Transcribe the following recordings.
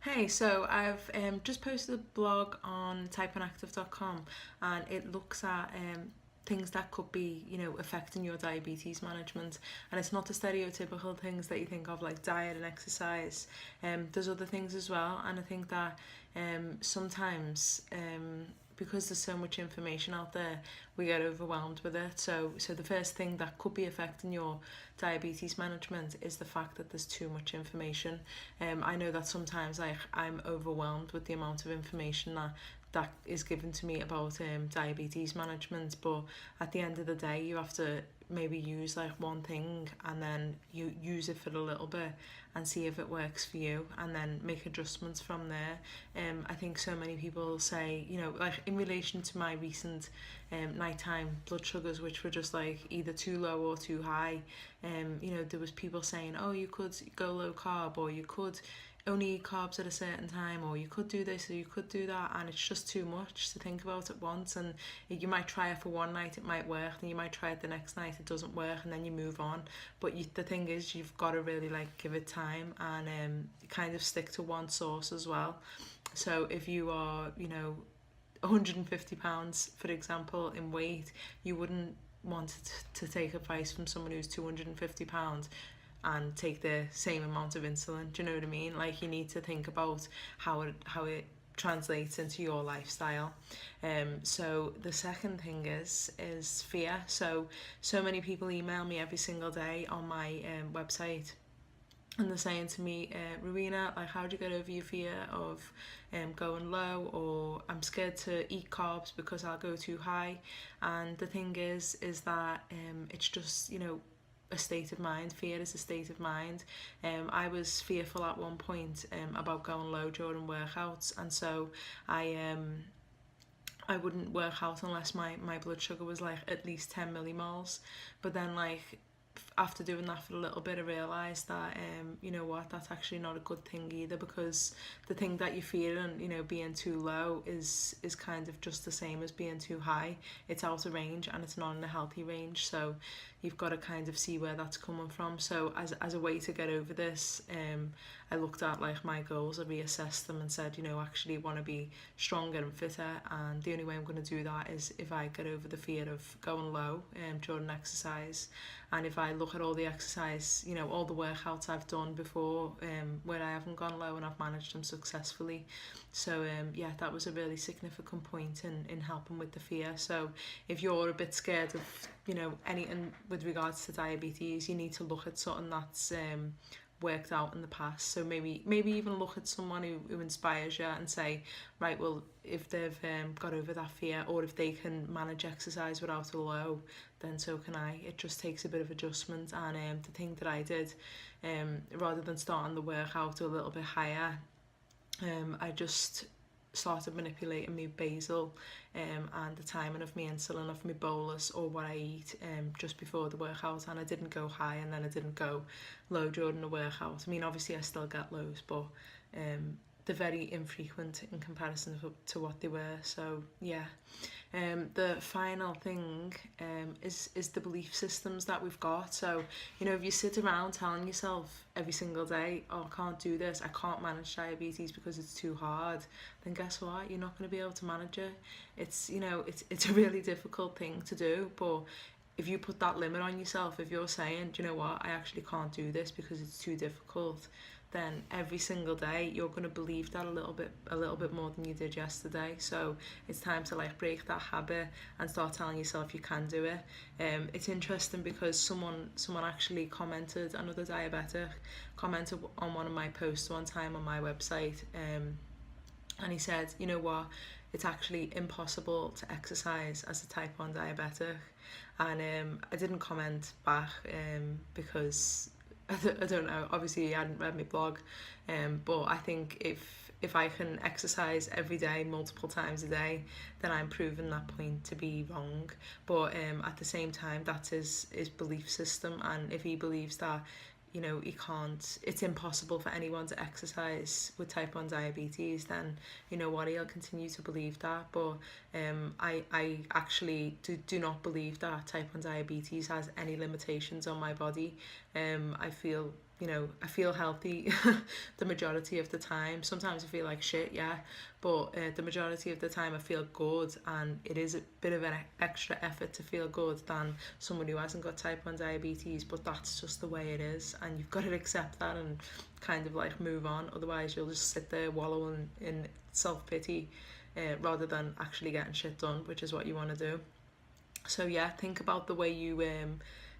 Hey, so I've just posted a blog on type1active.com, and it looks at things that could be, affecting your diabetes management. And it's not the stereotypical things that you think of like diet and exercise. There's other things as well, and I think that sometimes because there's so much information out there, we get overwhelmed with it. So the first thing that could be affecting your diabetes management is the fact that there's too much information. I know that sometimes I'm overwhelmed with the amount of information that is given to me about diabetes management, but at the end of the day you have to maybe use like one thing and then you use it for a little bit and see if it works for you and then make adjustments from there. I think so many people say, like in relation to my recent nighttime blood sugars, which were just like either too low or too high, there was people saying, oh, you could go low carb, or you could only eat carbs at a certain time, or you could do this or you could do that, and it's just too much to think about at once. And you might try it for one night, it might work, then you might try it the next night, it doesn't work, and then you move on. But the thing is, you've got to really like give it time and kind of stick to one source as well. So if you are 150 pounds, for example, in weight, you wouldn't want to take advice from someone who's 250 pounds and take the same amount of insulin. Do you know what I mean? Like, you need to think about how it translates into your lifestyle. So the second thing is fear. So many people email me every single day on my website, and they're saying to me, Rowena, like, how do you get over your fear of going low, or I'm scared to eat carbs because I'll go too high. And the thing is that it's just, a state of mind. Fear is a state of mind. I was fearful at one point about going low during workouts, and so I wouldn't work out unless my blood sugar was like at least 10 millimoles. But then, like, after doing that for a little bit, I realised that you know what, that's actually not a good thing either, because the thing that you're fearing, being too low is kind of just the same as being too high. It's out of range and it's not in a healthy range, so you've got to kind of see where that's coming from. So as a way to get over this, I looked at like my goals, I reassessed them and said, actually want to be stronger and fitter, and the only way I'm going to do that is if I get over the fear of going low during exercise. And if I look at all the exercise, all the workouts I've done before, where I haven't gone low and I've managed them successfully. So yeah, that was a really significant point in helping with the fear. So if you're a bit scared of, anything with regards to diabetes, you need to look at something that's worked out in the past. So maybe even look at someone who inspires you and say, right, well, if they've got over that fear, or if they can manage exercise without a low, then so can I. It just takes a bit of adjustment. And the thing that I did, rather than starting the workout a little bit higher, I just started manipulating my basal and the timing of my insulin, of my bolus, or what I eat just before the workout. And I didn't go high and then I didn't go low during the workout. I mean, obviously I still get lows, but they're very infrequent in comparison to what they were. So yeah. The final thing is the belief systems that we've got. So, if you sit around telling yourself every single day, oh, I can't do this, I can't manage diabetes because it's too hard, then guess what? You're not going to be able to manage it. It's a really difficult thing to do, but if you put that limit on yourself, if you're saying, do you know what, I actually can't do this because it's too difficult, then every single day you're going to believe that a little bit more than you did yesterday. So it's time to like break that habit and start telling yourself you can do it. It's interesting because someone actually commented, another diabetic commented on one of my posts one time on my website, and he said, you know what, it's actually impossible to exercise as a type 1 diabetic. And I didn't comment back because I don't know, obviously he hadn't read my blog, but I think if I can exercise every day, multiple times a day, then I'm proving that point to be wrong. But at the same time, that's his belief system, and if he believes that he can't, it's impossible for anyone to exercise with type 1 diabetes, then he'll continue to believe that. But I actually do not believe that type 1 diabetes has any limitations on my body. I feel you know, I feel healthy the majority of the time. Sometimes I feel like shit, yeah, but the majority of the time I feel good, and it is a bit of an extra effort to feel good than someone who hasn't got type 1 diabetes, but that's just the way it is, and you've got to accept that and kind of like move on. Otherwise you'll just sit there wallowing in self-pity rather than actually getting shit done, which is what you want to do. So yeah, think about the way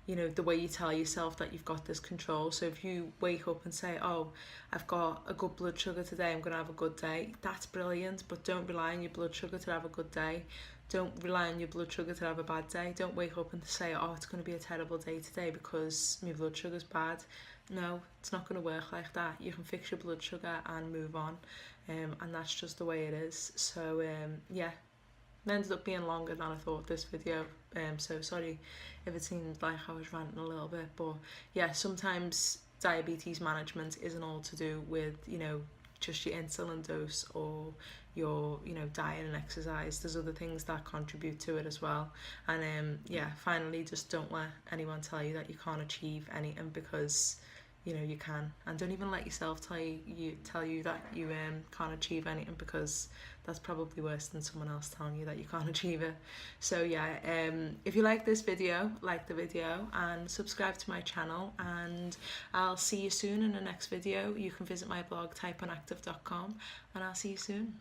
you know, the way you tell yourself that you've got this control. So if you wake up and say, oh, I've got a good blood sugar today, I'm gonna have a good day, that's brilliant, but don't rely on your blood sugar to have a good day. Don't rely on your blood sugar to have a bad day. Don't wake up and say, oh, it's going to be a terrible day today because my blood sugar's bad. No, it's not going to work like that. You can fix your blood sugar and move on, and that's just the way it is. So yeah, it ended up being longer than I thought, this video, so sorry if it seemed like I was ranting a little bit, but yeah, sometimes diabetes management isn't all to do with, you know, just your insulin dose or your, you know, diet and exercise. There's other things that contribute to it as well. And yeah, finally, just don't let anyone tell you that you can't achieve anything, because you know you can. And don't even let yourself tell you that you can't achieve anything, because that's probably worse than someone else telling you that you can't achieve it. So yeah, if you like this video, like the video and subscribe to my channel, and I'll see you soon in the next video. You can visit my blog type1active.com, and I'll see you soon.